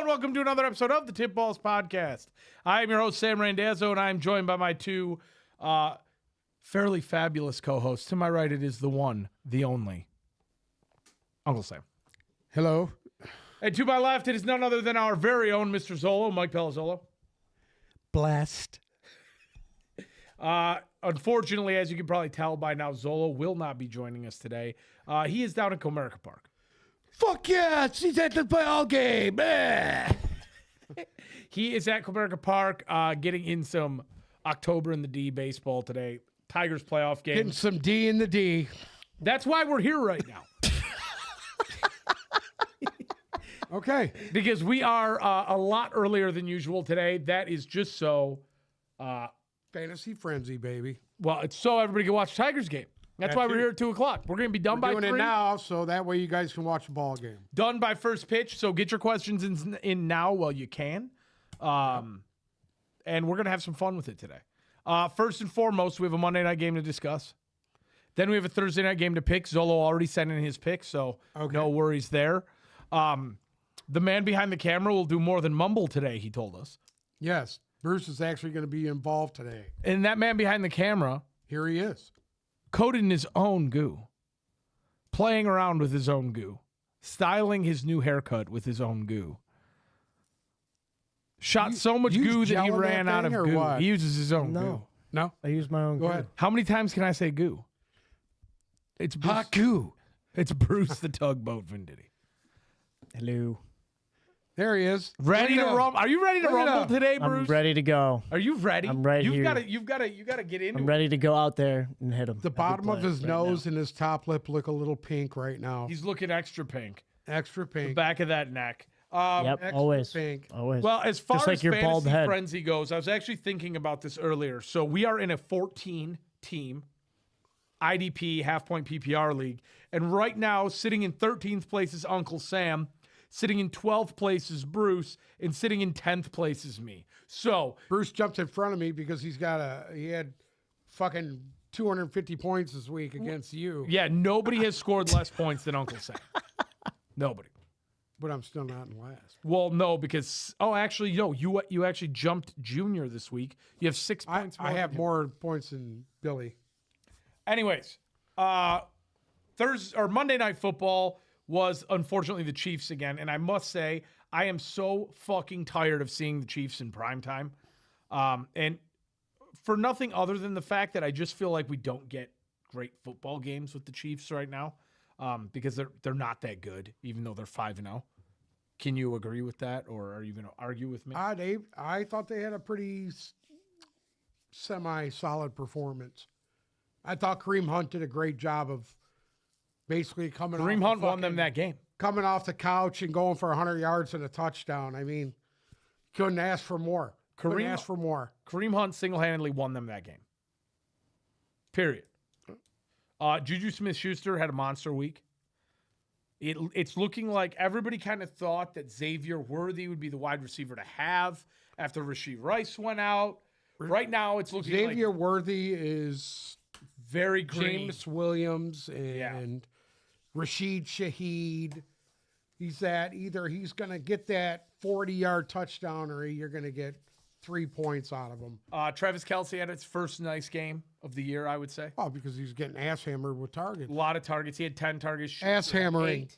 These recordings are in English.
Welcome to another episode of the Tip Balls Podcast. I am your host, Sam Randazzo, and I am joined by my two fairly fabulous co-hosts. To my right, it is the one, the only, Uncle Sam. Hello. And to my left, it is none other than our very own Mr. Zolo, Mike Palazzolo. Blast. Unfortunately, as you can probably tell by now, Zolo will not be joining us today. He is down at Comerica Park. Fuck yeah, she's at the ball game. He is at Comerica Park getting in some October in the D baseball today. Tigers playoff game. Getting some D in the D. That's why we're here right now. Okay. Because we are a lot earlier than usual today. That is just so, Fantasy frenzy, baby. well, it's so everybody can watch the Tigers game. That's why we're here at 2 o'clock. We're going to be done by Doing 3. it now, so that way you guys can watch the ball game. Done by first pitch. So get your questions in now while you can. And we're going to have some fun with it today. First and foremost, we have a Monday night game to discuss. Then we have a Thursday night game to pick. Zolo already sent in his pick, so no worries there. The man behind the camera will do more than mumble today, he told us. Yes, Bruce is actually going to be involved today. And that man behind the camera, Here he is. coated in his own goo, playing around with his own goo, styling his new haircut with his own goo. Shot so much use goo that gel he in that ran out of thing or goo. what? He uses his own goo. No, No? I use my own. Go ahead. How many times can I say goo? It's Bruce, Hot goo. it's Bruce the Tugboat Venditti. Hello. There he is. Ready to Look at him. rumble? Are you ready to Look at rumble him. today, I'm Bruce? ready to go. Are you ready? I'm right you've here. Gotta, you gotta get into I'm it. ready to go out there and hit him. The bottom of his nose and his top lip look a little pink right now. He's looking extra pink. Extra The pink. back of that neck. Yep, extra always. pink. Always. Well, as far Just like as your bald fantasy head. frenzy goes, I was actually thinking about this earlier. So we are in a 14-team IDP half-point PPR league, and right now, sitting in 13th place is Uncle Sam, sitting in 12th place is Bruce, and sitting in 10th place is me. So Bruce jumped in front of me because he had fucking 250 points this week against you. yeah, nobody has scored less points than Uncle Sam. Nobody. But I'm still not in last. Well, no, because actually, no, you actually jumped Junior this week. You have 6 points. I more have than him. more points than Billy. Anyways, Thursday or Monday Night Football was unfortunately the Chiefs again, and I must say I am so fucking tired of seeing the Chiefs in primetime, and for nothing other than the fact that I just feel like we don't get great football games with the Chiefs right now, because they're not that good, even though they're 5-0. Can you agree with that, or are you going to argue with me? I thought they had a pretty semi-solid performance. I thought Kareem Hunt did a great job of basically Kareem Hunt won them that game. coming off the couch and going for 100 yards and a touchdown. I mean, couldn't ask for more. Couldn't ask for more. Kareem Hunt single-handedly won them that game. Period. Juju Smith-Schuster had a monster week. It's looking like everybody kind of thought that Xavier Worthy would be the wide receiver to have after Rashee Rice went out. Right now, it's looking Xavier like Worthy is very green. James Williams and Rashid Shaheed. He's he's going to get that 40-yard touchdown or you're going to get 3 points out of him. Travis Kelce had his first nice game of the year, I would say. Oh, because he's getting ass hammered with targets. A lot of targets. He had 10 targets. Ass hammering.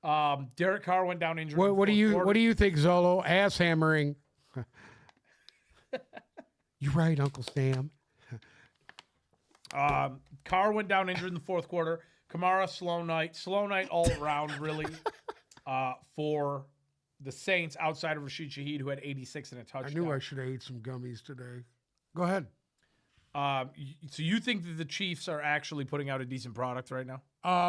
8. Derek Carr went down injured. What do you think, Zolo? Ass hammering. You're right, Uncle Sam. Carr went down injured in the fourth quarter. Kamara, slow night all around, really, for the Saints outside of Rashid Shaheed, who had 86 and a touchdown. I knew I should have ate some gummies today. Go ahead. So you think that the Chiefs are actually putting out a decent product right now?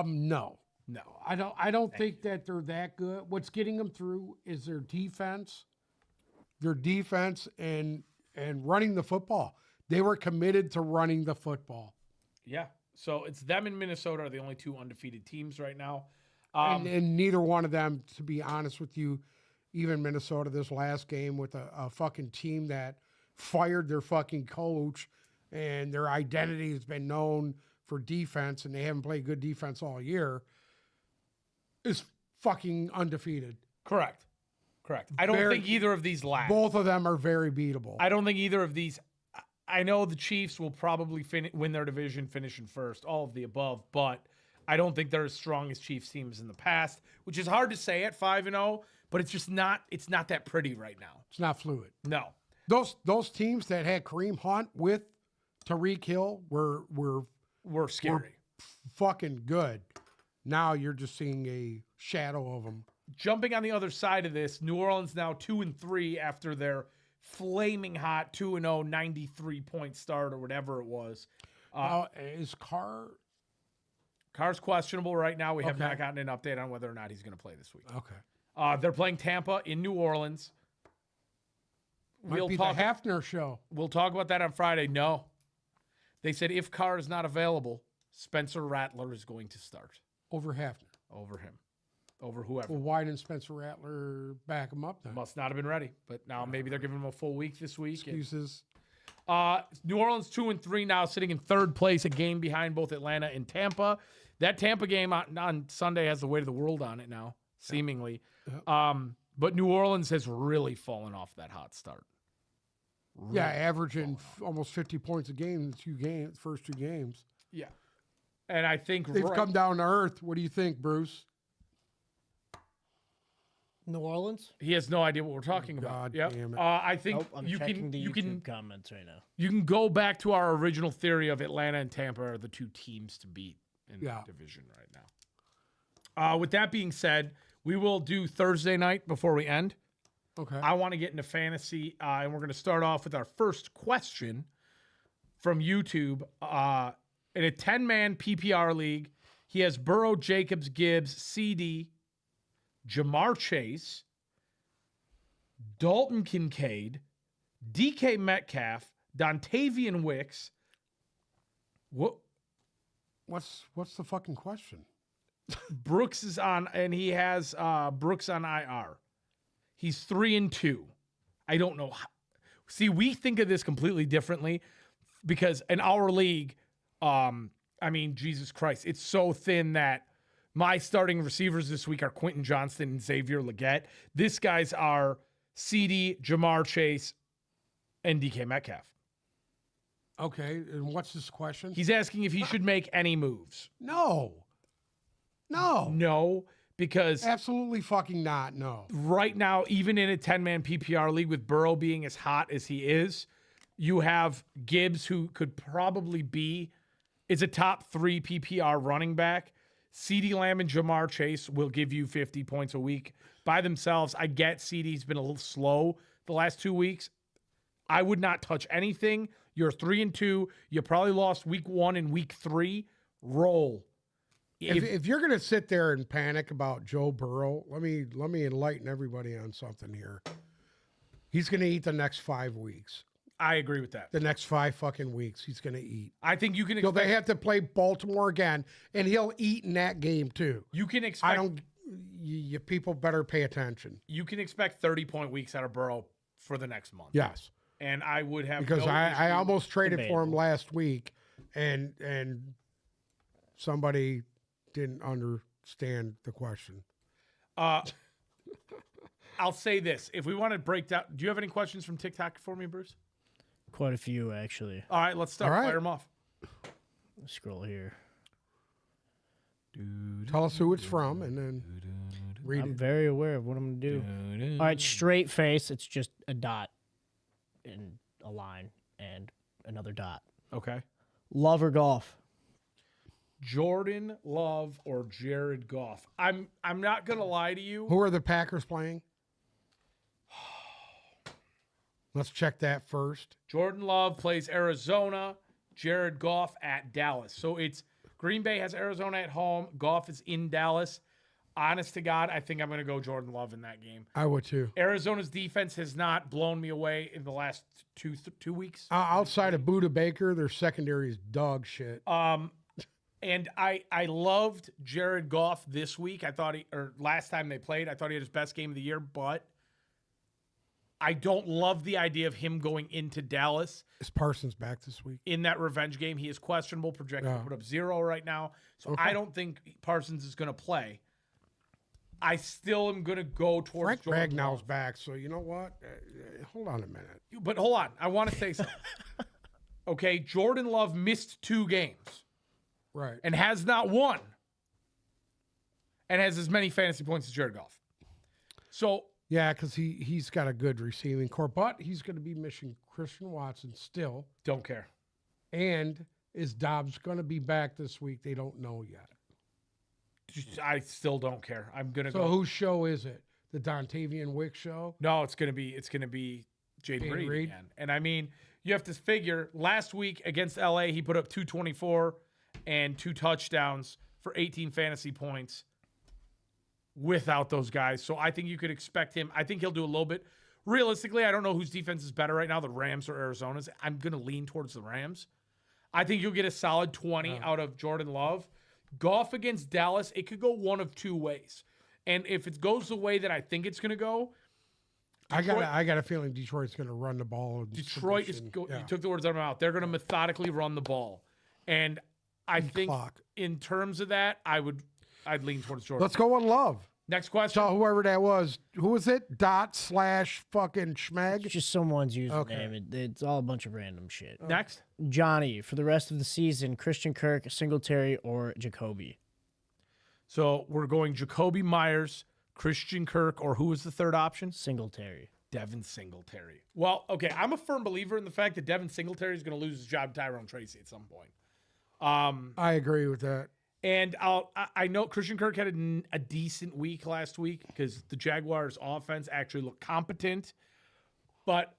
No. No. I don't think that they're that good. What's getting them through is their defense. Their defense and running the football. They were committed to running the football. Yeah. So it's them and Minnesota are the only two undefeated teams right now. And neither one of them, to be honest with you, even Minnesota this last game with a fucking team that fired their fucking coach and their identity has been known for defense and they haven't played good defense all year, is fucking undefeated. Correct. Correct. I don't think either of these last. Both of them are very beatable. I don't think either of these. I know the Chiefs will probably win their division, finishing first, all of the above, but I don't think they're as strong as Chiefs teams in the past, which is hard to say at 5-0, but it's just not. It's not that pretty right now. It's not fluid. No. Those teams that had Kareem Hunt with Tyreek Hill were Scary. fucking good. Now you're just seeing a shadow of them. Jumping on the other side of this, New Orleans now 2-3 after their flaming hot 2-0 93-point start or whatever it was. Is Carr's questionable right now. We have not gotten an update on whether or not he's going to play this week. Okay. They're playing Tampa in New Orleans. Might be the Hafner show. We'll talk about that on Friday. No. They said if Carr is not available, Spencer Rattler is going to start. Over Hafner. Over him. Over whoever. Well, why didn't Spencer Rattler back him up then? Must not have been ready. But now maybe they're giving him a full week this week. Excuses. New Orleans 2-3 now, sitting in third place, a game behind both Atlanta and Tampa. That Tampa game on Sunday has the weight of the world on it now, seemingly. But New Orleans has really fallen off that hot start. Really averaging almost 50 points a game in the first two games. Yeah. And I think they've come down to earth. What do you think, Bruce? New Orleans? He has no idea what we're talking about. God damn it. I think I'm you checking can the YouTube comments right now. You can go back to our original theory of Atlanta and Tampa are the two teams to beat in the division right now. With that being said, we will do Thursday night before we end. Okay. I want to get into fantasy, and we're going to start off with our first question from YouTube. In a 10-man PPR league, he has Burrow, Jacobs, Gibbs, CD, Jamar Chase, Dalton Kincaid, DK Metcalf, Dontavian Wicks. What's the fucking question? Brooks is on, and he has Brooks on IR. He's 3-2. I don't know. See, we think of this completely differently because in our league, Jesus Christ, it's so thin that my starting receivers this week are Quentin Johnston and Xavier Legette. This guys are CD, Jamar Chase, and DK Metcalf. Okay, and what's this question? He's asking if he should make any moves. No, because absolutely fucking not. No. Right now, even in a 10-man PPR league with Burrow being as hot as he is, you have Gibbs, who could probably is a top 3 PPR running back. CeeDee Lamb and Jamar Chase will give you 50 points a week by themselves. I get CeeDee's been a little slow the last 2 weeks. I would not touch anything. You're 3-2. You probably lost week 1 and week 3. Roll. If you're gonna sit there and panic about Joe Burrow, let me enlighten everybody on something here. He's gonna eat the next 5 weeks. I agree with that. The next 5 fucking weeks, he's gonna eat. I think you can expect. So they have to play Baltimore again, and he'll eat in that game too. You can expect. You people better pay attention. You can expect 30-point weeks out of Burrow for the next month. Yes. And I would have because I almost traded for him last week, and somebody didn't understand the question. I'll say this: if we want to break down, do you have any questions from TikTok for me, Bruce? Quite a few, actually. All right, let's start. Fire them off. Let's scroll here. Tell us who it's from, and then read I'm it. very aware of what I'm going to do. All right, straight face. It's just a dot and a line and another dot. Okay. Love or golf? Jordan Love or Jared Goff? I'm not gonna lie to you. Who are the Packers playing? Let's check that first. Jordan Love plays Arizona. Jared Goff at Dallas. So it's Green Bay has Arizona at home. Goff is in Dallas. Honest to God, I think I'm going to go Jordan Love in that game. I would too. Arizona's defense has not blown me away in the last two weeks. Outside of Budda Baker, their secondary is dog shit. And I loved Jared Goff this week. I thought last time they played, I thought he had his best game of the year, but I don't love the idea of him going into Dallas. Is Parsons back this week? In that revenge game, he is questionable, projected to put up 0 right now. So Okay. I don't think Parsons is going to play. I still am going to go towards Frank Jordan Ragnall's Love. back, so you know what? Hold on a minute. But hold on. I want to say something. Okay, Jordan Love missed 2 games Right. and has not won and has as many fantasy points as Jared Goff. So, Yeah, because he's got a good receiving core, but he's going to be missing Christian Watson still. don't care. And is Dobbs going to be back this week? They don't know yet. I still don't care. I'm going to So go. whose show is it? The Dontavian Wick show? No, it's gonna be Jaden Jaden Reed Reed? again. And I mean, you have to figure last week against LA, he put up 224 and 2 touchdowns for 18 fantasy points without those guys. So I think you could expect him. I think he'll do a little bit. Realistically, I don't know whose defense is better right now, the Rams or Arizona's. I'm gonna lean towards the Rams. I think you'll get a solid 20 out of Jordan Love. Goff against Dallas, it could go one of 2 ways. And if it goes the way that I think it's going to go, I got a feeling Detroit's going to run the ball. in Detroit is submission. you took the words out of my mouth. They're going to methodically run the ball. And I think clock. in terms of that, I'd lean towards Jordan. Let's go on Love. Next question. So whoever that was, who was it? /fucking Schmeg? It's just someone's username. Okay. It's all a bunch of random shit. Next. Johnny, for the rest of the season, Christian Kirk, Singletary, or Jacoby? So we're going Jacoby Myers, Christian Kirk, or who was the third option? Singletary. Devin Singletary. Well, okay, I'm a firm believer in the fact that Devin Singletary is going to lose his job to Tyrone Tracy at some point. I agree with that. And I know Christian Kirk had a decent week last week because the Jaguars' offense actually looked competent. But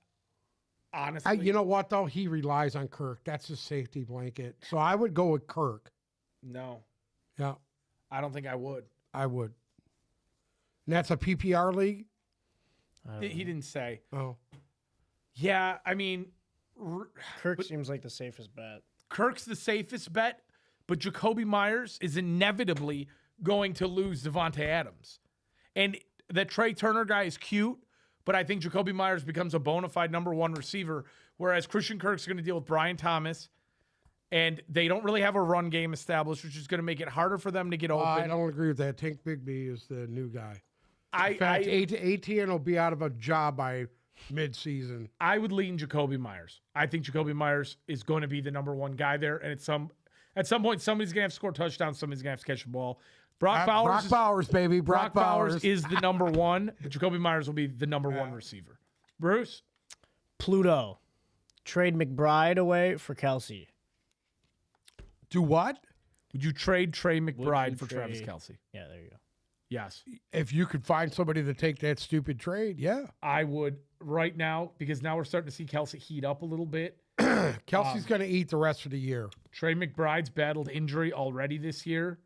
honestly, You know what, though? He relies on Kirk. That's his safety blanket. So I would go with Kirk. no, Yeah, I don't think I would. I would. And that's a PPR league? He didn't say. Oh. Yeah, I mean, Kirk seems like the safest bet. Kirk's the safest bet, but Jacoby Myers is inevitably going to lose Devontae Adams. And that Trey Turner guy is cute, but I think Jacoby Myers becomes a bona fide number 1 receiver, whereas Christian Kirk's going to deal with Brian Thomas, and they don't really have a run game established, which is going to make it harder for them to get open. I don't agree with that. Tank Bigbie is the new guy. I, In fact, I, ATN will be out of a job by mid-season. I would lean Jacoby Myers. I think Jacoby Myers is going to be the number 1 guy there, and at some point, somebody's going to have to score touchdowns, somebody's going to have to catch the ball. Brock Bowers, baby. Brock Bowers. is the number 1, but Jacoby Myers will be the number 1 receiver. Bruce? Pluto. Trade McBride away for Kelsey. Do what? Would you trade Trey McBride you for Travis trade- Kelce? Yeah, there you go. Yes. If you could find somebody to take that stupid trade, yeah. I would right now because now we're starting to see Kelce heat up a little bit. Kelsey's going to eat the rest of the year. Trey McBride's battled injury already this year.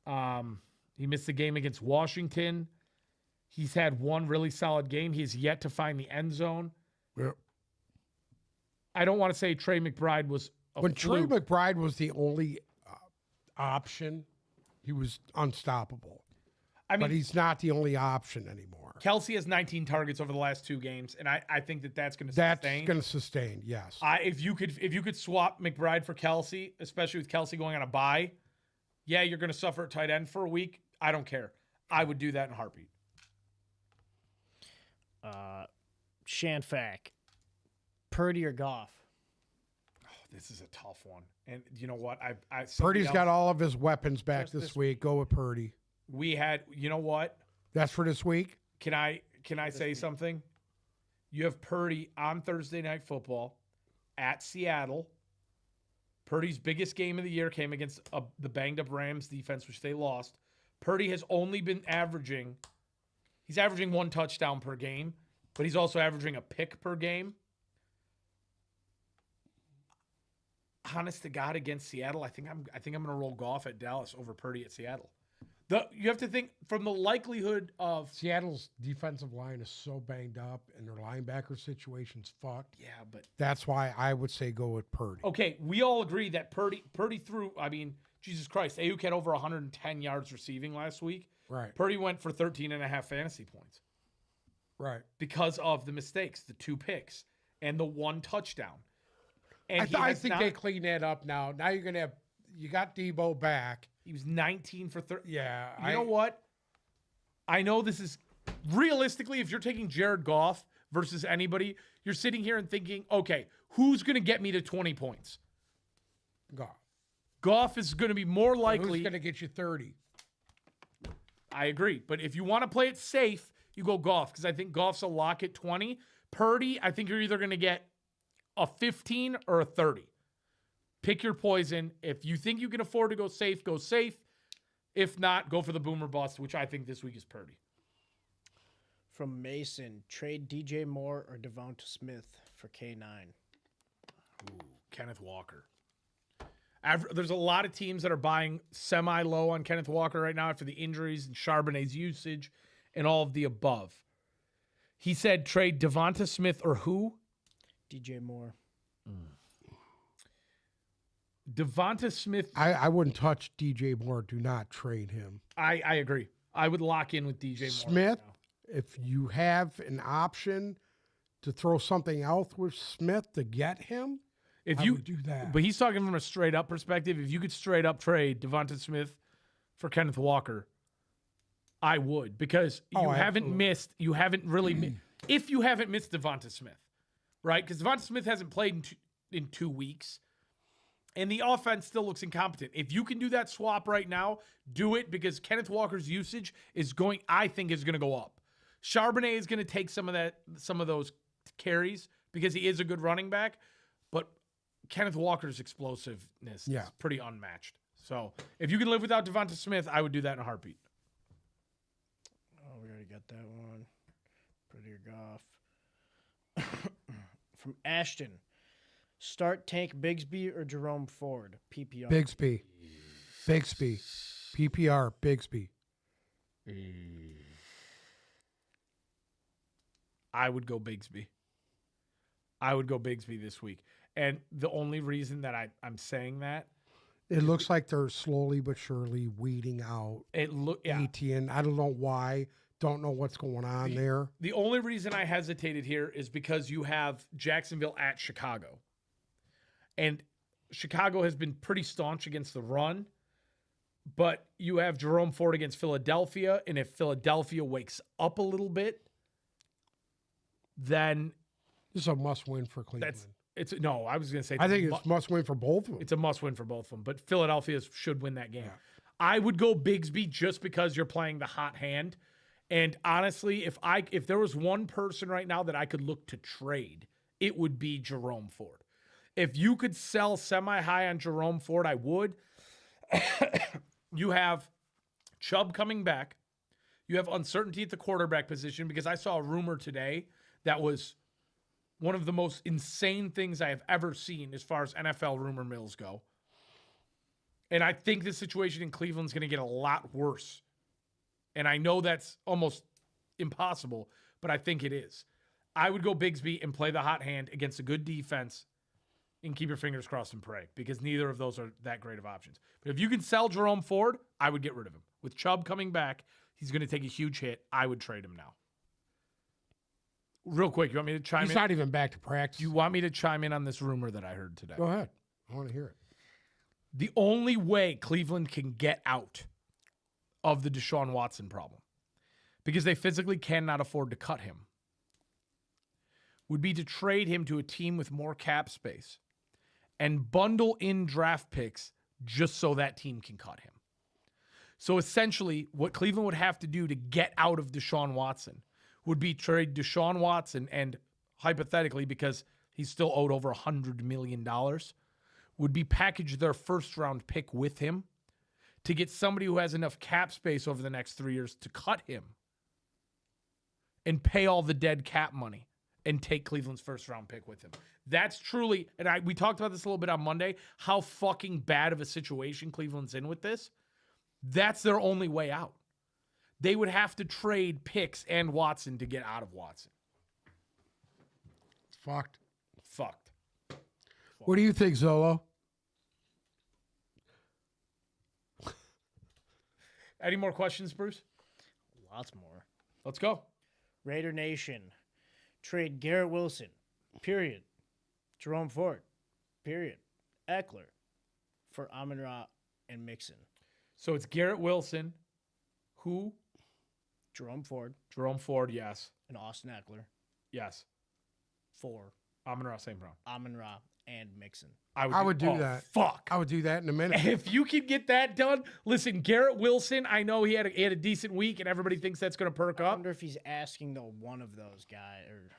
He missed the game against Washington. He's had 1 really solid game. He's yet to find the end zone. Yeah. I don't want to say Trey McBride was a When Trey fluke. McBride was the only option, he was unstoppable. I mean, But he's not the only option anymore. Kelsey has 19 targets over the last 2 games, and I think that's going to That's sustain. going to sustain, yes. If you could swap McBride for Kelsey, especially with Kelsey going on a bye, yeah, you're going to suffer at tight end for a week. I don't care. I would do that in a heartbeat. Shanfak. Purdy or Goff? This is a tough one, and you know what? Purdy's got all of his weapons back Just this this week. Go with Purdy. We had. You know what? That's for this week? Can I say something? You have Purdy on Thursday Night Football at Seattle. Purdy's biggest game of the year came against the banged-up Rams defense, which they lost. Purdy has only been averaging 1 touchdown per game, but he's also averaging a pick per game. Honest to God, against Seattle, I think I'm going to roll Goff at Dallas over Purdy at Seattle. You have to think from the likelihood of Seattle's defensive line is so banged up and their linebacker situation's fucked. yeah, but That's why I would say go with Purdy. okay, we all agree that Purdy threw. I mean, Jesus Christ, Ayuk had over 110 yards receiving last week. Right, Purdy went for 13.5 fantasy points right. because of the mistakes, the 2 picks, and the 1 touchdown. And I think they clean that up now. Now you're going to you got Debo back. he was 19 for 30. Yeah. You know what? I know this is realistically, if you're taking Jared Goff versus anybody, you're sitting here and thinking, okay, who's going to get me to 20 points? Goff. Goff is going to be more Who's likely. going to get you 30? I agree. But if you want to play it safe, you go Goff because I think Goff's a lock at 20. Purdy, I think you're either going to get a 15 or a 30. Pick your poison. If you think you can afford to go safe, go safe. If not, go for the boomer bust, which I think this week is Purdy. From Mason, trade DJ Moore or Devonta Smith for K9. Ooh, Kenneth Walker. There's a lot of teams that are buying semi-low on Kenneth Walker right now after the injuries and Charbonnet's usage and all of the above. He said trade Devonta Smith or who? DJ Moore. Devonta Smith. I wouldn't touch DJ Moore. Do not trade him. I agree. I would lock in with DJ Moore. Smith, right now. if you have an option to throw something else with Smith to get him, If I you would do that. But he's talking from a straight up perspective. If you could straight up trade Devonta Smith for Kenneth Walker, I would because you haven't absolutely. missed. You haven't really. If you haven't missed Devonta Smith, right? Because Devonta Smith hasn't played in 2 weeks, and the offense still looks incompetent. If you can do that swap right now, do it because Kenneth Walker's usage is going. I think is going to go up. Charbonnet is going to take some of those carries because he is a good running back, but Kenneth Walker's explosiveness is pretty unmatched. So if you can live without Devonta Smith, I would do that in a heartbeat. Oh, we already got that one. Prettier Goff. From Ashton, start Tank Bigsby or Jerome Ford? PPR. Bigsby. PPR, Bigsby. I would go Bigsby. I would go Bigsby this week. And the only reason that I'm saying that, It looks like they're slowly but surely weeding out Etienne. I don't know why. Don't know what's going on there. The only reason I hesitated here is because you have Jacksonville at Chicago. And Chicago has been pretty staunch against the run, but you have Jerome Ford against Philadelphia. And if Philadelphia wakes up a little bit, then This is a must-win for Cleveland. I was going to say, I think it's must-win for both of them. it's a must win for both of them, but Philadelphia should win that game. I would go Bigsby just because you're playing the hot hand. And honestly, if there was one person right now that I could look to trade, it would be Jerome Ford. If you could sell semi-high on Jerome Ford, I would. You have Chubb coming back. You have uncertainty at the quarterback position because I saw a rumor today that was one of the most insane things I have ever seen as far as NFL rumor mills go. And I think the situation in Cleveland is going to get a lot worse. And I know that's almost impossible, but I think it is. I would go Bigsby and play the hot hand against a good defense and keep your fingers crossed and pray because neither of those are that great of options. But if you can sell Jerome Ford, I would get rid of him. With Chubb coming back, he's going to take a huge hit. I would trade him now. Real quick, you want me to chime in? He's not even back to practice. You want me to chime in on this rumor that I heard today? Go ahead. I want to hear it. The only way Cleveland can get out of the Deshaun Watson problem, because they physically cannot afford to cut him, would be to trade him to a team with more cap space and bundle in draft picks just so that team can cut him. So essentially, what Cleveland would have to do to get out of Deshaun Watson would be trade Deshaun Watson and hypothetically, because he's still owed over $100 million, would be package their first round pick with him to get somebody who has enough cap space over the next 3 years to cut him and pay all the dead cap money and take Cleveland's first round pick with him. That's truly, and we talked about this a little bit on Monday, how fucking bad of a situation Cleveland's in with this. That's their only way out. They would have to trade picks and Watson to get out of Watson. It's fucked. Fucked. What do you think, Zolo? Any more questions, Bruce? Lots more. Let's go. Raider Nation, trade Garrett Wilson, period. Jerome Ford, period. Eckler for Amon-Ra and Mixon. So it's Garrett Wilson, who? Jerome Ford Jerome Ford, yes. and Austin Eckler. Yes. For Amon-Ra St. Brown. Amon-Ra and Mixon. I would do that. Fuck. I would do that in a minute. If you can get that done, listen, Garrett Wilson, I know he had a decent week and everybody thinks that's going to perk I up. wonder if he's asking though one of those guys or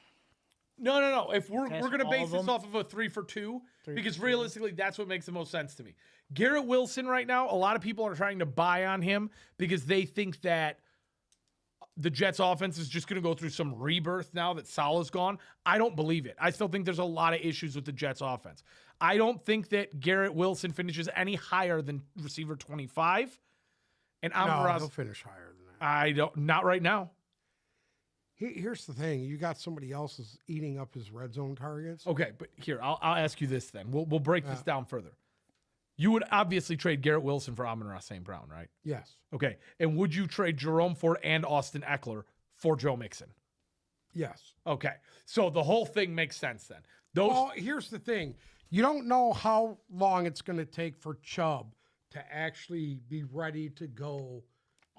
No. If we're Test going to all base of this them? off of a 3 for 2, because 3 for 2. realistically, that's what makes the most sense to me. Garrett Wilson right now, a lot of people are trying to buy on him because they think that the Jets offense is just going to go through some rebirth now that Salah's gone. I don't believe it. I still think there's a lot of issues with the Jets offense. I don't think that Garrett Wilson finishes any higher than receiver 25. And No, Amon-Ra, he'll finish higher than that. I don't, not right now. Here's the thing: you got somebody else is eating up his red zone targets. Okay, but here, I'll ask you this then. We'll break this down further. You would obviously trade Garrett Wilson for Amon-Ra St. Brown, right? Yes, Okay. And would you trade Jerome Ford and Austin Eckler for Joe Mixon? yes. Okay. So the whole thing makes sense then. Those Well, here's the thing: you don't know how long it's going to take for Chubb to actually be ready to go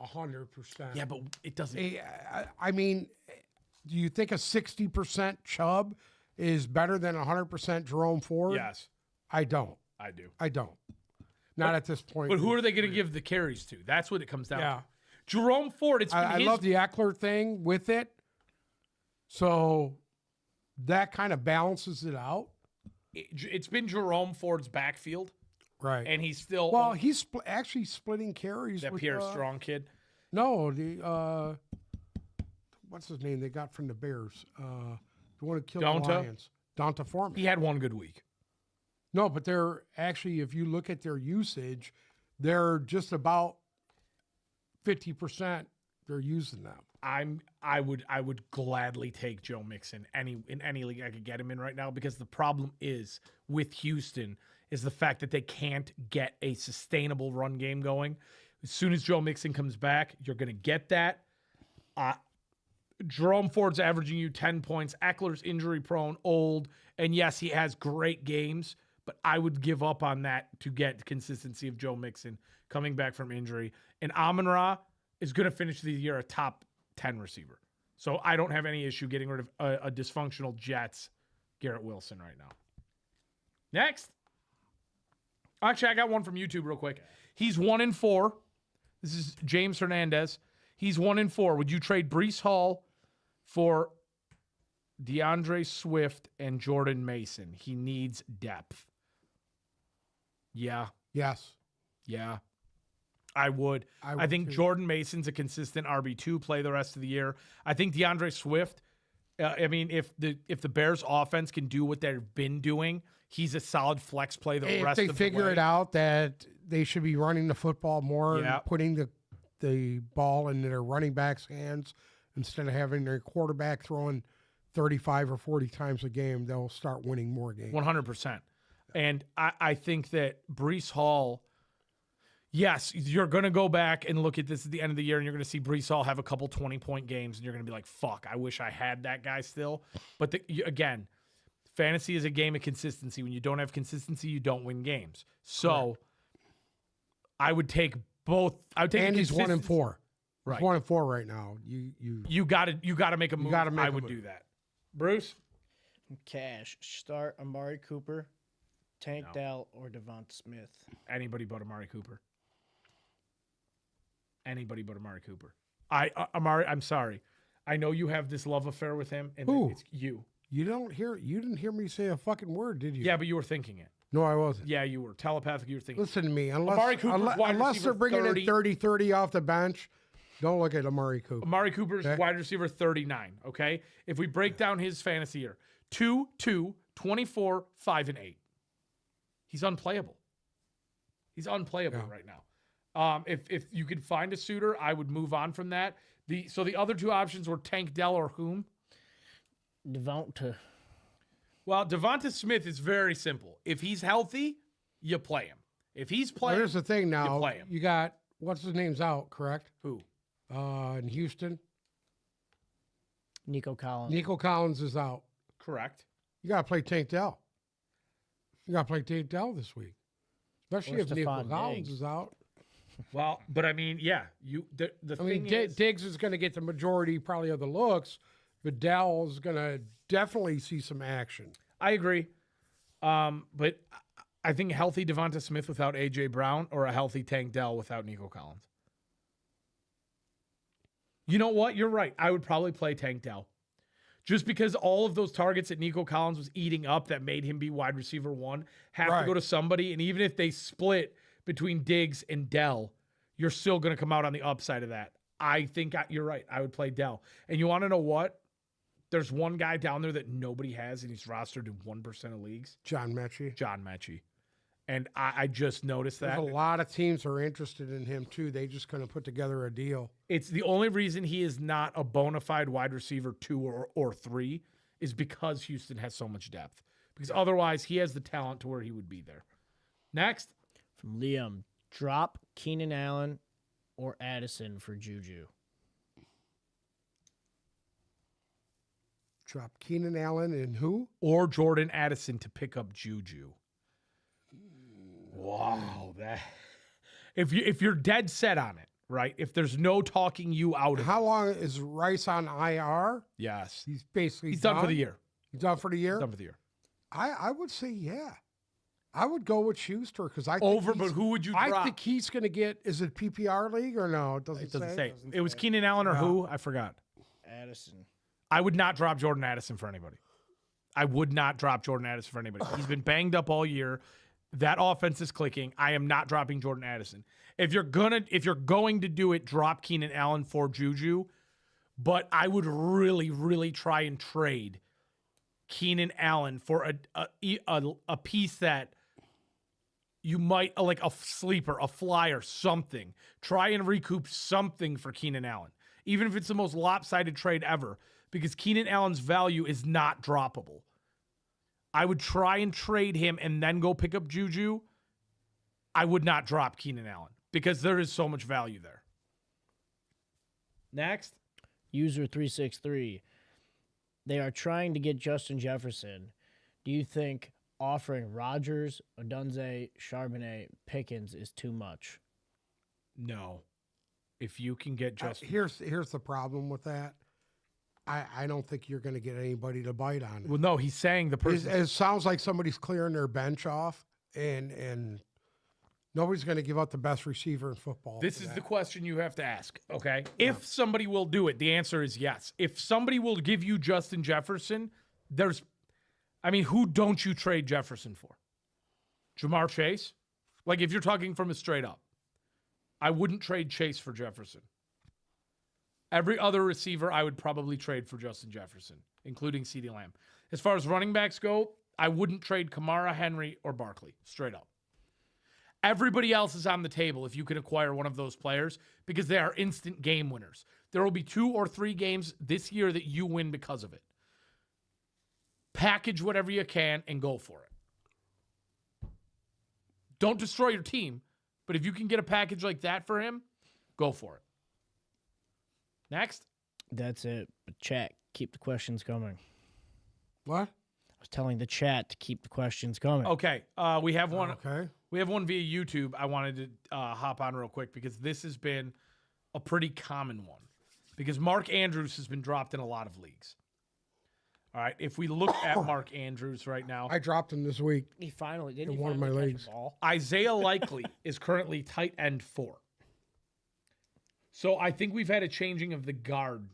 100%. Yeah, but it doesn't. I mean, do you think a 60% Chubb is better than 100% Jerome Ford? Yes, I don't. I do. I don't. Not at this point. But who are they going to give the carries to? That's what it comes down Yeah. to. Jerome Ford, it's been I his love the Eckler thing with it. So that kind of balances it out. it's been Jerome Ford's backfield, Right. and he's still Well, he's actually splitting carries that with Pierre Strong kid. No, the what's his name they got from the Bears? The one who killed Donta? the Lions. Donta Foreman. He had one good week. No, but they're actually, if you look at their usage, they're just about 50%. They're using them. I would gladly take Joe Mixon in any league I could get him in right now, because the problem is with Houston is the fact that they can't get a sustainable run game going. As soon as Joe Mixon comes back, you're going to get that. Jerome Ford's averaging you 10 points. Eckler's injury prone, old, and yes, he has great games, but I would give up on that to get consistency of Joe Mixon coming back from injury. And Amon-Ra is going to finish the year a top 10 receiver. So I don't have any issue getting rid of a dysfunctional Jets Garrett Wilson right now. Next. Actually, I got one from YouTube real quick. He's 1-4. This is James Hernandez. He's 1-4. Would you trade Breece Hall for DeAndre Swift and Jordan Mason? He needs depth. Yeah. Yes. Yeah. I would. I I would think too. Jordan Mason's a consistent RB2 play the rest of the year. I think DeAndre Swift, I mean, if the Bears offense can do what they've been doing, he's a solid flex play the If rest they of figure the way. it out that they should be running the football more Yeah. and putting the ball in their running backs' hands instead of having their quarterback throwing 35 or 40 times a game, they'll start winning more games. 100%. And I think that Breece Hall, yes, you're going to go back and look at this at the end of the year, and you're going to see Breece Hall have a couple 20-point games, and you're going to be like, fuck, I wish I had that guy still. But again, fantasy is a game of consistency. When you don't have consistency, you don't win games. So I would take both. I would take And the he's 1-4. Right. He's 1-4 right now. You got to make a move. gotta make I a would move. do that. Bruce? Cash. Start Amari Cooper, Tank Dell, or Devonta Smith. Anybody but Amari Cooper. Anybody but Amari Cooper. Amari, I'm sorry. I know you have this love affair with him, and Who? it's you. You didn't hear me say a fucking word, did you? Yeah, but you were thinking it. No, I wasn't. Yeah, you were telepathic. You were thinking. Listen to me. Amari Cooper's wide Unless receiver they're bringing 30. in 30 off the bench, don't look at Amari Cooper. Amari Cooper's Okay. wide receiver 39. Okay, if we break down his fantasy year, 2, 24, 5, and 8. He's unplayable. He's unplayable Yeah. right now. If you could find a suitor, I would move on from that. So the other two options were Tank Dell or whom? Devonta. Well, Devonta Smith is very simple. If he's healthy, you play him. If he's Well, playing, here's the thing now. play him. You got, what's his name's out, correct? who? In Houston. Nico Collins. Nico Collins is out. Correct. You got to play Tank Dell. You got to play Tank Dell this week. Especially Or if Nico Stephon Collins Diggs. is out. Well, but I mean, yeah, the I mean, thing is, Diggs is going to get the majority probably of the looks, but Dell is going to definitely see some action. I agree. But I think healthy Devonta Smith without AJ Brown or a healthy Tank Dell without Nico Collins. You know what? You're right. I would probably play Tank Dell. Just because all of those targets that Nico Collins was eating up that made him be wide receiver 1 have to Right. go to somebody. And even if they split between Diggs and Dell, you're still going to come out on the upside of that. I think you're right. I would play Dell. And you want to know what? There's one guy down there that nobody has, and he's rostered in 1% of leagues. John Mechie. John Mechie. And I just noticed that. There's a lot of teams are interested in him too. They just couldn't put together a deal. It's the only reason he is not a bona fide wide receiver 2 or 3 is because Houston has so much depth. Because otherwise, he has the talent to where he would be there. Next. From Liam, drop Keenan Allen or Addison for Juju. Drop Keenan Allen and who? Or Jordan Addison to pick up Juju. Wow. If you're dead set on it, right? If there's no talking you out of it. How long is Rice on IR? Yes. He's basically He's done for the year. He's done for the year? Done for the year. I would say, yeah. I would go with Schuster because I Over, think but who would you drop? I think he's going to get, is it PPR league or no? It doesn't, It doesn't say. say. It was Keenan Allen or No. who? I forgot. Addison. I would not drop Jordan Addison for anybody. I would not drop Jordan Addison for anybody. He's been banged up all year. That offense is clicking. I am not dropping Jordan Addison. If you're going to do it, drop Keenan Allen for Juju. But I would really, really try and trade Keenan Allen for a piece that you might, like a sleeper, a flyer, something. Try and recoup something for Keenan Allen, even if it's the most lopsided trade ever, because Keenan Allen's value is not droppable. I would try and trade him and then go pick up Juju. I would not drop Keenan Allen because there is so much value there. Next. User 363. They are trying to get Justin Jefferson. Do you think offering Rodgers, Odunze, Charbonnet, Pickens is too much? No. If you can get Justin. Here's the problem with that. I don't think you're going to get anybody to bite on it. Well, no, he's saying the person. It sounds like somebody's clearing their bench off, and nobody's going to give up the best receiver in football. This for is that. the question you have to ask, okay? If somebody will do it, the answer is yes. If somebody will give you Justin Jefferson, who don't you trade Jefferson for? Jamar Chase? Like, if you're talking from a straight up, I wouldn't trade Chase for Jefferson. Every other receiver I would probably trade for Justin Jefferson, including CeeDee Lamb. As far as running backs go, I wouldn't trade Kamara, Henry, or Barkley, straight up. Everybody else is on the table if you can acquire one of those players because they are instant game winners. There will be 2 or 3 games this year that you win because of it. Package whatever you can and go for it. Don't destroy your team, but if you can get a package like that for him, go for it. Next. That's it. But chat, keep the questions coming. What? I was telling the chat to keep the questions coming. Okay. We have one. Okay. We have one via YouTube. I wanted to hop on real quick because this has been a pretty common one. Because Mark Andrews has been dropped in a lot of leagues. All right. If we look at Mark Andrews right now, I dropped him this week. He finally did. In one of my leagues. Isaiah Likely is currently tight end 4. So I think we've had a changing of the guard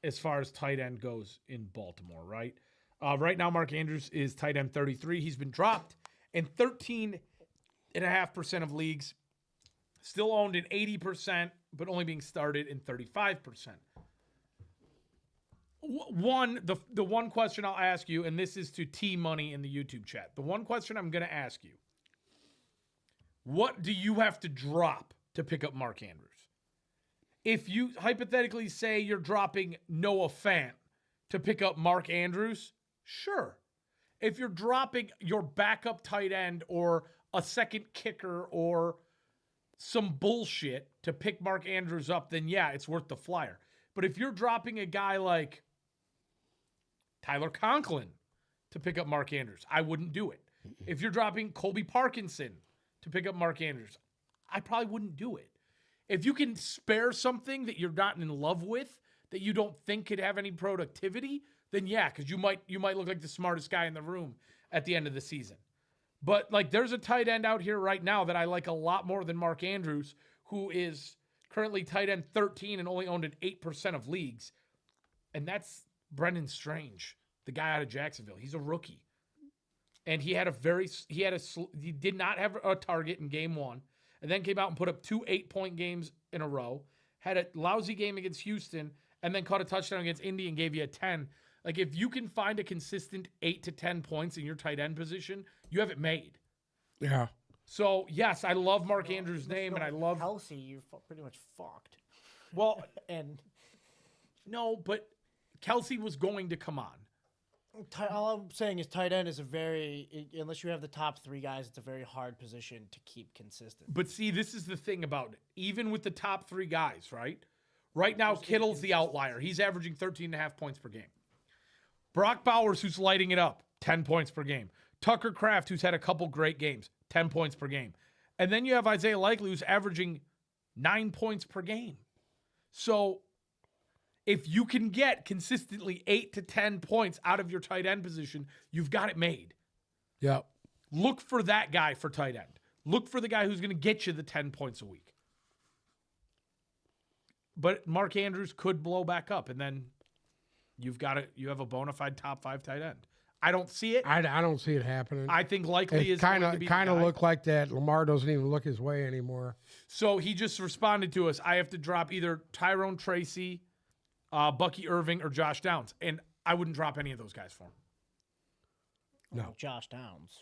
as far as tight end goes in Baltimore, right? Right now, Mark Andrews is tight end 33. He's been dropped in 13.5% of leagues. Still owned in 80%, but only being started in 35%. The one question I'll ask you, and this is to T Money in the YouTube chat. The one question I'm going to ask you, what do you have to drop to pick up Mark Andrews? If you hypothetically say you're dropping Noah Fant to pick up Mark Andrews, sure. If you're dropping your backup tight end or a second kicker or some bullshit to pick Mark Andrews up, then yeah, it's worth the flyer. But if you're dropping a guy like Tyler Conklin to pick up Mark Andrews, I wouldn't do it. If you're dropping Colby Parkinson to pick up Mark Andrews, I probably wouldn't do it. If you can spare something that you're not in love with, that you don't think could have any productivity, then yeah, because you might look like the smartest guy in the room at the end of the season. But like, there's a tight end out here right now that I like a lot more than Mark Andrews, who is currently tight end 13 and only owned in 8% of leagues, and that's Brendan Strange, the guy out of Jacksonville. He's a rookie, and he did not have a target in game 1, and then came out and put up 2 8-point games in a row. Had a lousy game against Houston, and then caught a touchdown against Indy and gave you a 10. Like, if you can find a consistent 8 to 10 points in your tight end position, you have it made. Yeah. So, yes, I love Mark Andrews' name, and I love... Kelsey, you're pretty much fucked. Well, And no, but Kelsey was going to come on. all I'm saying is tight end is unless you have the top 3 guys, it's a very hard position to keep consistent. But see, this is the thing about it. Even with the top 3 guys, right? Right now, Kittle's the outlier. He's averaging 13.5 points per game. Brock Bowers, who's lighting it up, 10 points per game. Tucker Kraft, who's had a couple great games, 10 points per game. And then you have Isaiah Likely, who's averaging 9 points per game. So if you can get consistently 8 to 10 points out of your tight end position, you've got it made. Yep. Look for that guy for tight end. Look for the guy who's going to get you the 10 points a week. But Mark Andrews could blow back up, and then you have a bona fide top 5 tight end. I don't see it. I don't see it happening. I think Likely is kind going to be of the guy. look like that. Lamar doesn't even look his way anymore. So he just responded to us. I have to drop either Tyrone Tracy, Bucky Irving, or Josh Downs, and I wouldn't drop any of those guys for him. No. Josh Downs.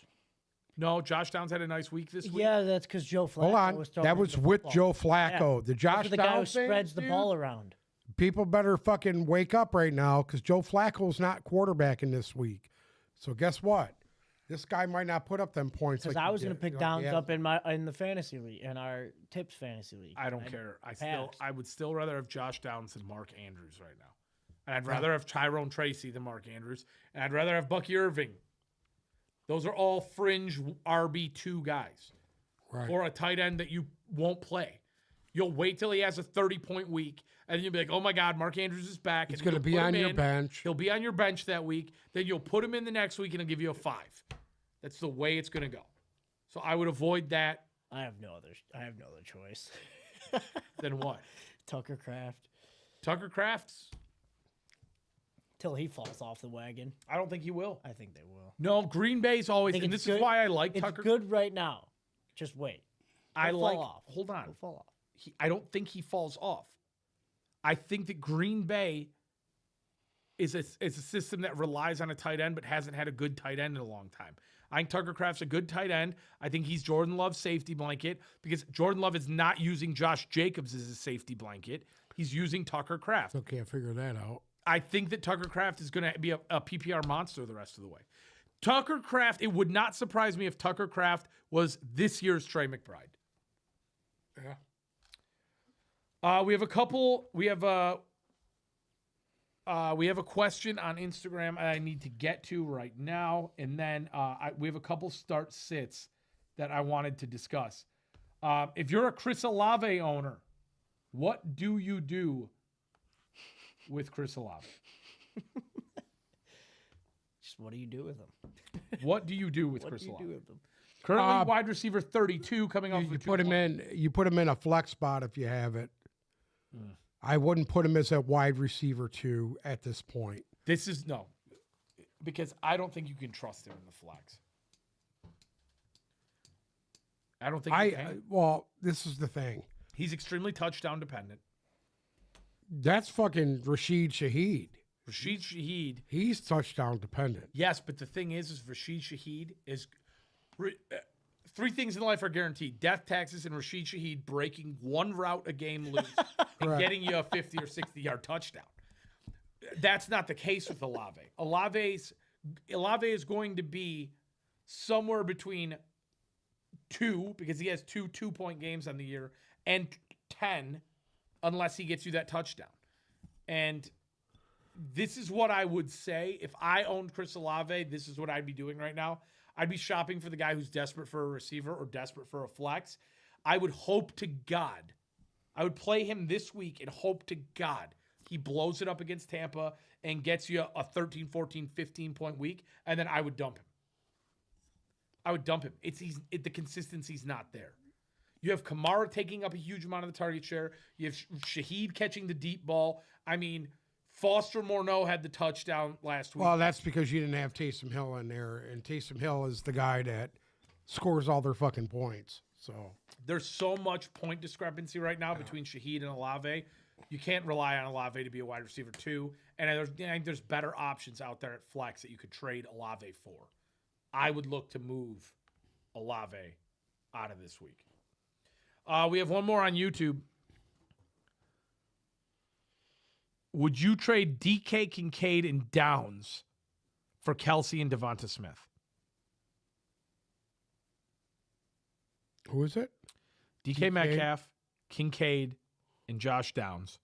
No, Josh Downs had a nice week this week. Yeah, that's because Joe Flacco Hold on. was throwing That was the with football. Joe Flacco. Yeah. The Josh Those are the guy who Downs thing, spreads the dude, ball around. people better fucking wake up right now because Joe Flacco's not quarterbacking this week. So guess what? This guy might not put up them points. Because like I he was going did. to pick You know, Downs yeah. up in the fantasy league, in our tips fantasy league. I don't care. passed. I would still rather have Josh Downs than Mark Andrews right now. And I'd rather have Tyrone Tracy than Mark Andrews. And I'd rather have Bucky Irving. Those are all fringe RB2 guys. Right. Or a tight end that you won't play. You'll wait till he has a 30-point week, and then you'll be like, oh my God, Mark Andrews is back. He's and going to you'll be put on him your in. bench. He'll be on your bench that week. Then you'll put him in the next week, and he'll give you a 5. That's the way it's going to go. So I would avoid that. I have no other choice. Then what? Tucker Kraft. Tucker Kraft's? Till he falls off the wagon. I don't think he will. I think they will. No, Green Bay's always, think and it's this is good. why I like It's Tucker. good right now. Just wait. I He'll like. fall off. Hold on. He'll fall off. I don't think he falls off. I think that Green Bay is a system that relies on a tight end but hasn't had a good tight end in a long time. I think Tucker Kraft's a good tight end. I think he's Jordan Love's safety blanket because Jordan Love is not using Josh Jacobs as a safety blanket. He's using Tucker Kraft. Still can't figure that out. I think that Tucker Kraft is going to be a PPR monster the rest of the way. Tucker Kraft, it would not surprise me if Tucker Kraft was this year's Trey McBride. Yeah. We have a couple. We have a question on Instagram I need to get to right now, and then we have a couple start sits that I wanted to discuss. If you're a Chris Olave owner, what do you do with Chris Olave? Just what do you do with him? What do you do with What Chris do you Olave? do with him? Currently wide receiver 32, coming off You of put him in. You put him in a flex spot if you have it. I wouldn't put him as a wide receiver 2 at this point. This is no, because I don't think you can trust him in the flex. I don't think you can. Well, this is the thing. He's extremely touchdown dependent. That's fucking Rashid Shaheed. Rashid Shaheed, He's touchdown dependent. yes, but the thing is Rashid Shaheed is three things in life are guaranteed: death, taxes, and Rashid Shaheed breaking one route a game loose and Right. getting you a 50 or 60-yard touchdown. That's not the case with Olave. Olave is going to be somewhere between 2, because he has 2 2-point games on the year, and 10, unless he gets you that touchdown. And this is what I would say. If I owned Chris Olave, this is what I'd be doing right now. I'd be shopping for the guy who's desperate for a receiver or desperate for a flex. I would hope to God, I would play him this week and hope to God he blows it up against Tampa and gets you a 13, 14, 15-point week, and then I would dump him. I would dump him. The consistency's not there. You have Kamara taking up a huge amount of the target share. You have Shaheed catching the deep ball. I mean, Foster Morneau had the touchdown last week. Well, that's because you didn't have Taysom Hill in there, and Taysom Hill is the guy that scores all their fucking points. So there's so much point discrepancy right now between Shaheed and Olave. You can't rely on Olave to be a wide receiver too. And I think there's better options out there at flex that you could trade Olave for. I would look to move Olave out of this week. We have one more on YouTube. Would you trade DK, Kincaid, and Downs for Kelsey and Devonta Smith? who is it? DK Metcalf, Kincaid, and Josh Downs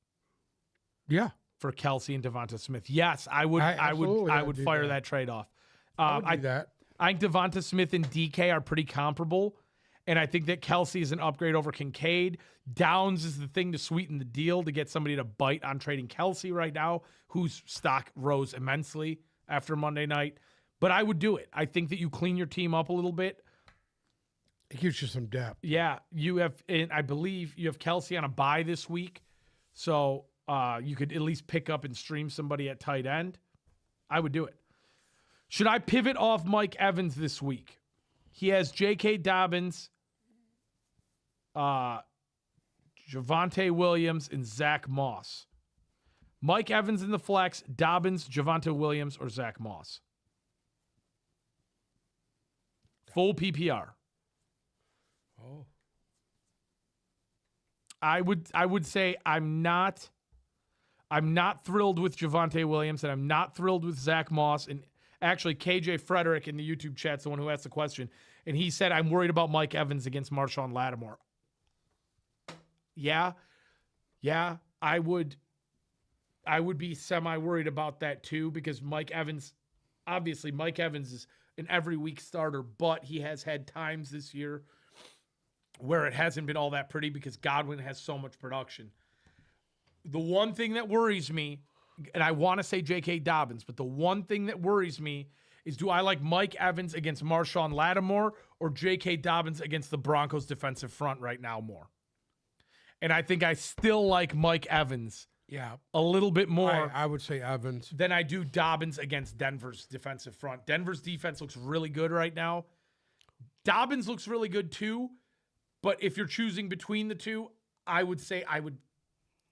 Yeah. for Kelsey and Devonta Smith. Yes, I would. I would do fire that. that trade off. I would do that. I think Devonta Smith and DK are pretty comparable, and I think that Kelsey is an upgrade over Kincaid. Downs is the thing to sweeten the deal to get somebody to bite on trading Kelsey right now, whose stock rose immensely after Monday night. But I would do it. I think that you clean your team up a little bit. It gives you some depth. Yeah, you have, and I believe you have Kelsey on a bye this week, so you could at least pick up and stream somebody at tight end. I would do it. Should I pivot off Mike Evans this week? He has J.K. Dobbins, Javonte Williams, and Zach Moss. Mike Evans in the flex, Dobbins, Javonte Williams, or Zach Moss. Full PPR. Oh. I would say I'm not thrilled with Javonte Williams, and I'm not thrilled with Zach Moss. And actually, KJ Frederick in the YouTube chat's the one who asked the question, and he said, I'm worried about Mike Evans against Marshawn Lattimore. Yeah, I would be semi-worried about that too, because Mike Evans is an every week starter, but he has had times this year where it hasn't been all that pretty because Godwin has so much production. The one thing that worries me, and I want to say J.K. Dobbins, but the one thing that worries me is, do I like Mike Evans against Marshawn Lattimore or J.K. Dobbins against the Broncos defensive front right now more? And I think I still like Mike Evans a little bit more I would say Evans. than I do Dobbins against Denver's defensive front. Denver's defense looks really good right now. Dobbins looks really good too, but if you're choosing between the two, I would say I would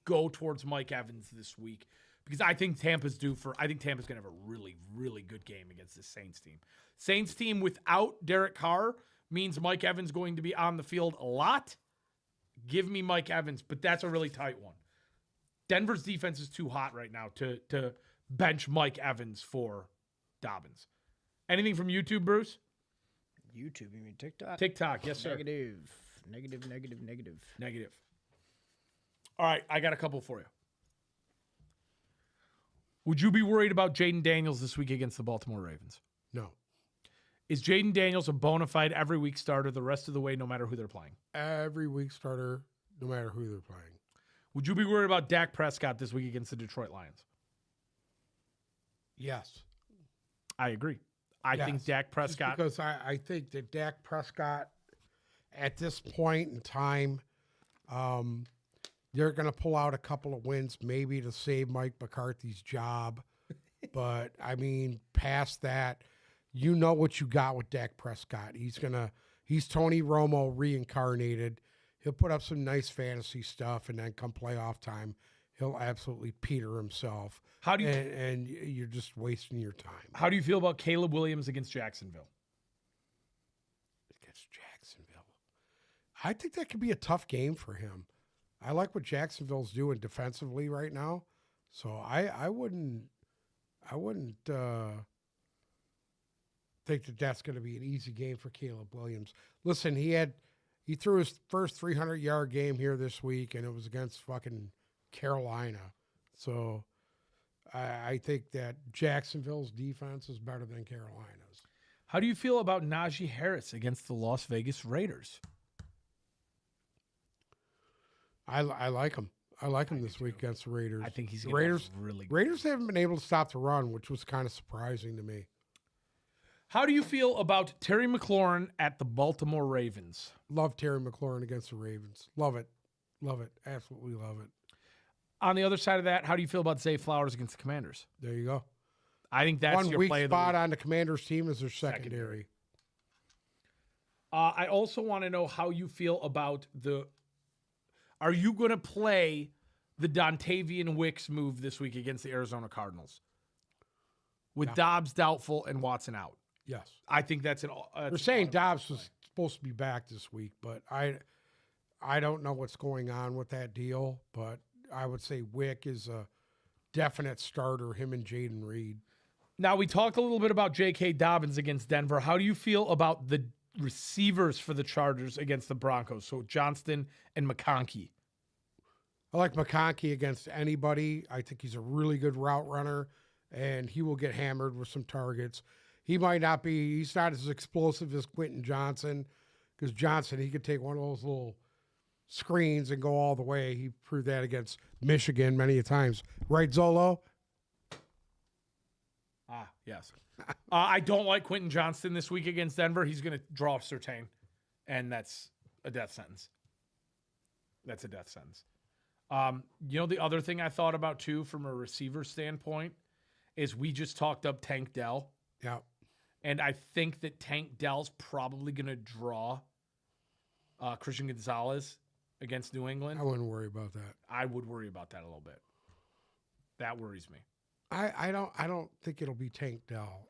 go towards Mike Evans this week because I think Tampa's going to have a really, really good game against this Saints team. Saints team without Derek Carr means Mike Evans going to be on the field a lot. Give me Mike Evans, but that's a really tight one. Denver's defense is too hot right now to bench Mike Evans for Dobbins. Anything from YouTube, Bruce? YouTube, you mean TikTok? TikTok, yes, sir. Negative. All right, I got a couple for you. Would you be worried about Jaden Daniels this week against the Baltimore Ravens? No. Is Jaden Daniels a bona fide every week starter the rest of the way, no matter who they're playing? Every week starter, no matter who they're playing. Would you be worried about Dak Prescott this week against the Detroit Lions? Yes. I agree. I think Dak Prescott. Just because I think that Dak Prescott, at this point in time, they're going to pull out a couple of wins maybe to save Mike McCarthy's job. But, I mean, past that, you know what you got with Dak Prescott. He's Tony Romo reincarnated. He'll put up some nice fantasy stuff, and then come playoff time, he'll absolutely peter himself. How do you and you're just wasting your time. How do you feel about Caleb Williams against Jacksonville? Against Jacksonville, I think that could be a tough game for him. I like what Jacksonville's doing defensively right now, so I wouldn't think that that's going to be an easy game for Caleb Williams. Listen, he threw his first 300-yard game here this week, and it was against fucking Carolina. So I think that Jacksonville's defense is better than Carolina's. How do you feel about Najee Harris against the Las Vegas Raiders? I like him. I like him this week against the Raiders. I think he's The going to Raiders. really good. Raiders haven't been able to stop the run, which was kind of surprising to me. How do you feel about Terry McLaurin at the Baltimore Ravens? Love Terry McLaurin against the Ravens. Love it. Love it. Absolutely love it. On the other side of that, how do you feel about Zay Flowers against the Commanders? There you go. I think that's One your weak play of the spot week. on the Commanders team is their secondary. I also want to know how you feel about are you going to play the Dontavian Wicks move this week against the Arizona Cardinals? With Dobbs doubtful and Watson out. Yes. I think that's They're saying Dobbs was supposed to be back this week, but I don't know what's going on with that deal, but I would say Wick is a definite starter, him and Jaden Reed. Now, we talked a little bit about J.K. Dobbins against Denver. How do you feel about the receivers for the Chargers against the Broncos? So Johnston and McConkey. I like McConkey against anybody. I think he's a really good route runner, and he will get hammered with some targets. He might not be, he's not as explosive as Quentin Johnson, because Johnson, he could take one of those little screens and go all the way. He proved that against Michigan many a times. Right, Zolo? Yes. I don't like Quentin Johnston this week against Denver. He's going to draw Surtain, and that's a death sentence. That's a death sentence. The other thing I thought about, too, from a receiver standpoint, is we just talked up Tank Dell. Yeah. And I think that Tank Dell's probably going to draw Christian Gonzalez against New England. I wouldn't worry about that. I would worry about that a little bit. That worries me. I don't think it'll be Tank Dell.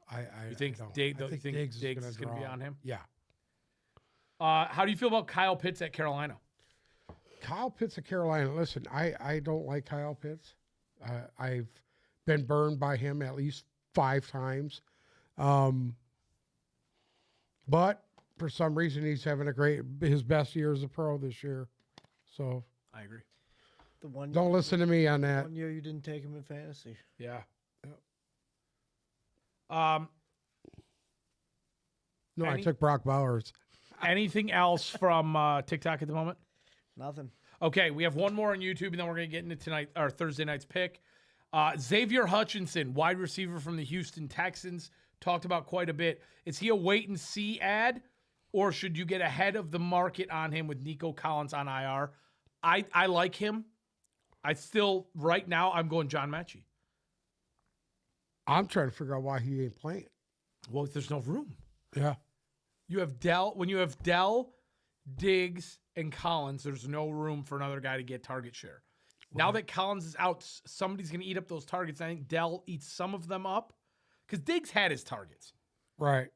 You think I don't. Diggs Diggs is going to be on him? Yeah. How do you feel about Kyle Pitts at Carolina? Kyle Pitts of Carolina. Listen, I don't like Kyle Pitts. I've been burned by him at least 5 times. But for some reason, he's having his best year as a pro this year. So I agree. The one don't listen to me on that. 1 year you didn't take him in fantasy. Yeah. No, I Any- took Brock Bowers. Anything else from TikTok at the moment? Nothing. Okay, we have one more on YouTube, and then we're going to get into tonight or Thursday night's pick. Xavier Hutchinson, wide receiver from the Houston Texans, talked about quite a bit. Is he a wait and see ad, or should you get ahead of the market on him with Nico Collins on IR? I like him. Right now, I'm going John Mechie. I'm trying to figure out why he ain't playing. Well, there's no room. Yeah. You have when you have Dell, Diggs, and Collins, there's no room for another guy to get target share. Now that Collins is out, somebody's going to eat up those targets. I think Dell eats some of them up because Diggs had his targets. Right.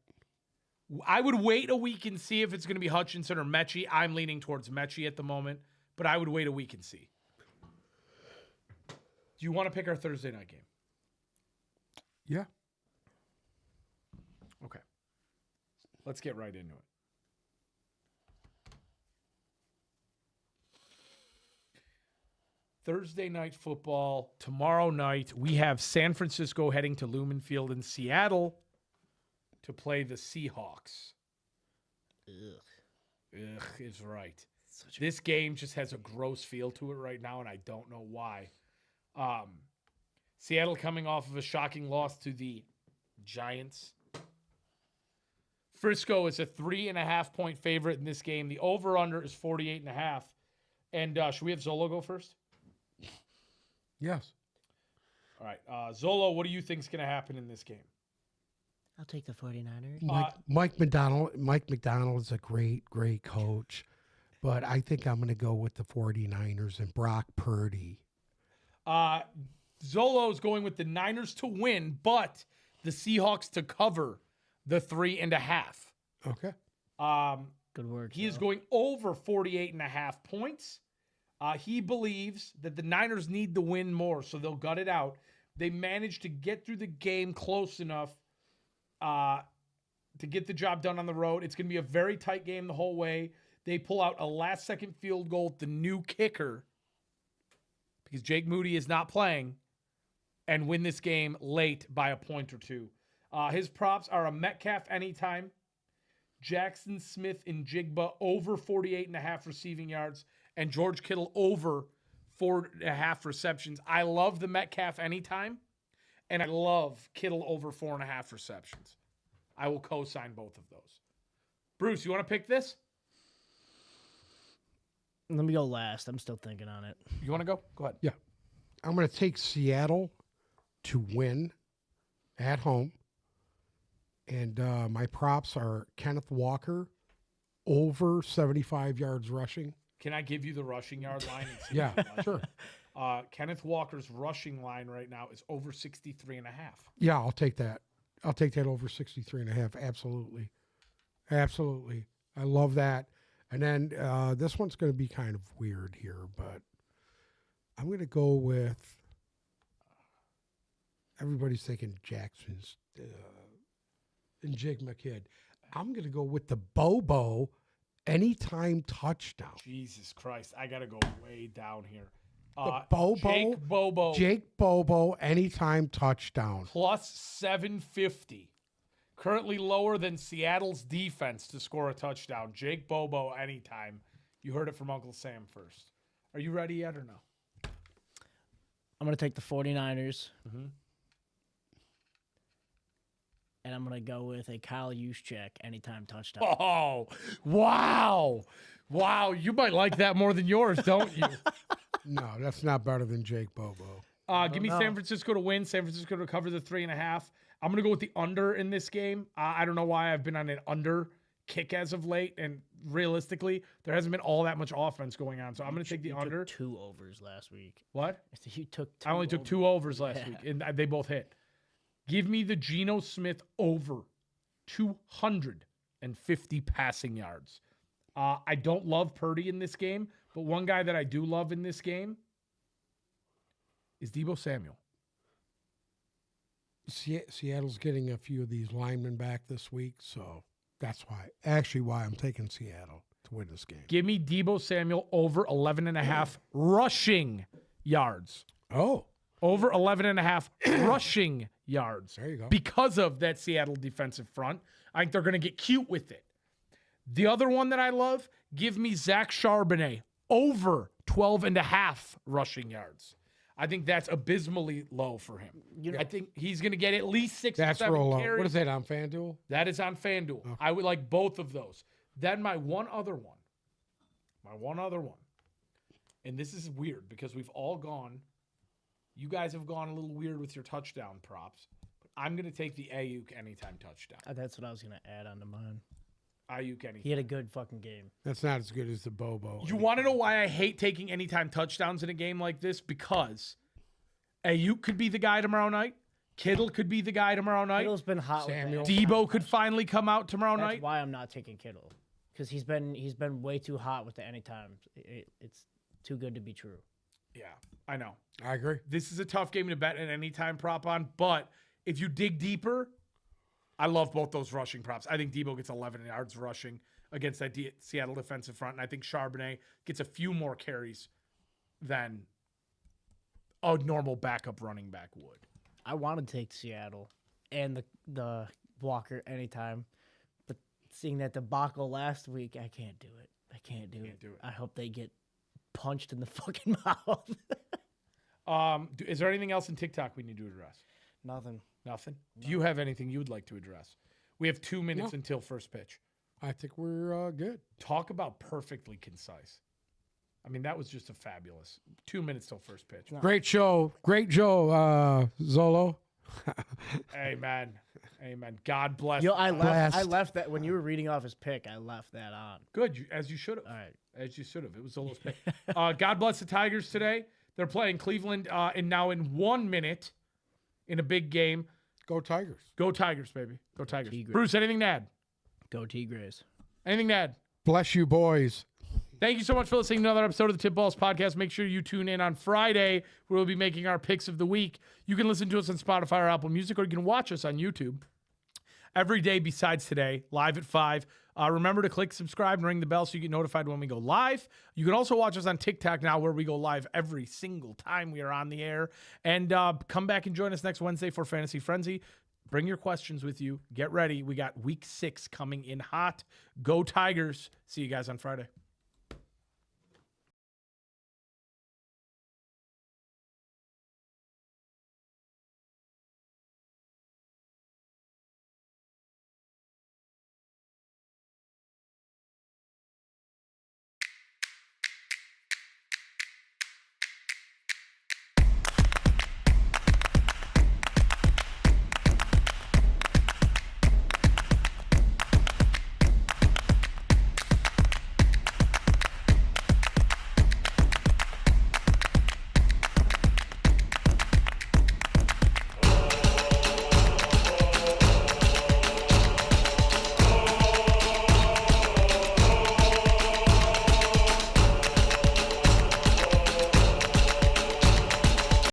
I would wait a week and see if it's going to be Hutchinson or Mechie. I'm leaning towards Mechie at the moment, but I would wait a week and see. Do you want to pick our Thursday night game? Yeah. Okay. Let's get right into it. Thursday night football. Tomorrow night, we have San Francisco heading to Lumen Field in Seattle to play the Seahawks. Ugh is right. This game just has a gross feel to it right now, and I don't know why. Seattle coming off of a shocking loss to the Giants. Frisco is a 3.5-point favorite in this game. The over-under is 48.5. And should we have Zolo go first? Yes. All right. Zolo, what do you think is going to happen in this game? I'll take the 49ers. Mike McDonald. Mike McDonald is a great coach, but I think I'm going to go with the 49ers and Brock Purdy. Zolo is going with the Niners to win, but the Seahawks to cover the 3.5. Okay. Good word. He is going over 48.5 points. He believes that the Niners need to win more, so they'll gut it out. They managed to get through the game close enough to get the job done on the road. It's going to be a very tight game the whole way. They pull out a last-second field goal with the new kicker because Jake Moody is not playing and win this game late by a point or two. His props are a Metcalf anytime, Jackson Smith and Jigba over 48.5 receiving yards, and George Kittle over 4.5 receptions. I love the Metcalf anytime, and I love Kittle over 4.5 receptions. I will co-sign both of those. Bruce, you want to pick this? Let me go last. I'm still thinking on it. You want to go? Go ahead. Yeah. I'm going to take Seattle to win at home. And my props are Kenneth Walker over 75 yards rushing. Can I give you the rushing yard line? And see Yeah, what you like? sure. Kenneth Walker's rushing line right now is over 63.5. Yeah, I'll take that. I'll take that over 63.5. Absolutely. Absolutely. I love that. And then this one's going to be kind of weird here, but I'm going to go with everybody's thinking Jackson's and Jake McKidd. I'm going to go with the Bobo anytime touchdown. Jesus Christ. I got to go way down here. The Bobo. Jake Bobo. Jake Bobo anytime touchdown. Plus 750. Currently lower than Seattle's defense to score a touchdown. Jake Bobo anytime. You heard it from Uncle Sam first. Are you ready yet or no? I'm going to take the 49ers. And I'm going to go with a Kyle Juszczyk anytime touchdown. Oh, wow. Wow. You might like that more than yours, don't you? No, that's not better than Jake Bobo. Give me San Francisco to win. San Francisco to cover the 3.5. I'm going to go with the under in this game. I don't know why I've been on an under kick as of late. And realistically, there hasn't been all that much offense going on. So I'm going to take the under. Took 2 overs last week. What? You took 2 I only took 2 overs last week, and they both hit. Give me the Geno Smith over 250 passing yards. I don't love Purdy in this game, but one guy that I do love in this game is Deebo Samuel. Seattle's getting a few of these linemen back this week, so that's why I'm taking Seattle to win this game. Give me Deebo Samuel over 11.5 rushing yards. Oh, Over 11.5 rushing yards. There you go. Because of that Seattle defensive front. I think they're going to get cute with it. The other one that I love, give me Zach Charbonnet over 12.5 rushing yards. I think that's abysmally low for him. I think he's going to get at least 6 that's or 7 real low. carries. What is that on FanDuel? That is on FanDuel. Okay. I would like both of those. Then my one other one, and this is weird because we've all gone, you guys have gone a little weird with your touchdown props. But I'm going to take the Ayuk anytime touchdown. That's what I was going to add on to mine. Ayuk anytime. He had a good fucking game. That's not as good as the Bobo. You want to know why I hate taking anytime touchdowns in a game like this? Because Ayuk could be the guy tomorrow night. Kittle could be the guy tomorrow night. Kittle's been hot. Samuel. With that. Debo could finally come out tomorrow That's night. why I'm not taking Kittle, because he's been way too hot with the anytime. It's too good to be true. Yeah, I know. I agree. This is a tough game to bet an anytime prop on, but if you dig deeper, I love both those rushing props. I think Debo gets 11 yards rushing against that Seattle defensive front, and I think Charbonnet gets a few more carries than a normal backup running back would. I want to take Seattle and the Walker anytime, but seeing that debacle last week, I can't do it. I can't do it. I hope they get punched in the fucking mouth. Is there anything else in TikTok we need to address? Nothing. Nothing? No. Do you have anything you would like to address? We have 2 minutes until first pitch. I think we're good. Talk about perfectly concise. I mean, that was just a fabulous 2 minutes till first pitch. No. Great show. Great show, Zolo. Amen. Amen. God bless. Yo, I Blast. left that when you were reading off his pick. I left that on. Good, as you should have. All right. As you should have. It was Zolo's pick. God bless the Tigers today. They're playing Cleveland and now in 1 minute in a big game. Go Tigers. Go Tigers, baby. Go Tigers. Tigres. Bruce, anything to add? Go Tigres. Anything to add? Bless you, boys. Thank you so much for listening to another episode of the Tip Balls Podcast. Make sure you tune in on Friday where we'll be making our picks of the week. You can listen to us on Spotify or Apple Music, or you can watch us on YouTube every day besides today, live at 5. Remember to click subscribe and ring the bell so you get notified when we go live. You can also watch us on TikTok now where we go live every single time we are on the air. And come back and join us next Wednesday for Fantasy Frenzy. Bring your questions with you. Get ready. We got week 6 coming in hot. Go Tigers. See you guys on Friday.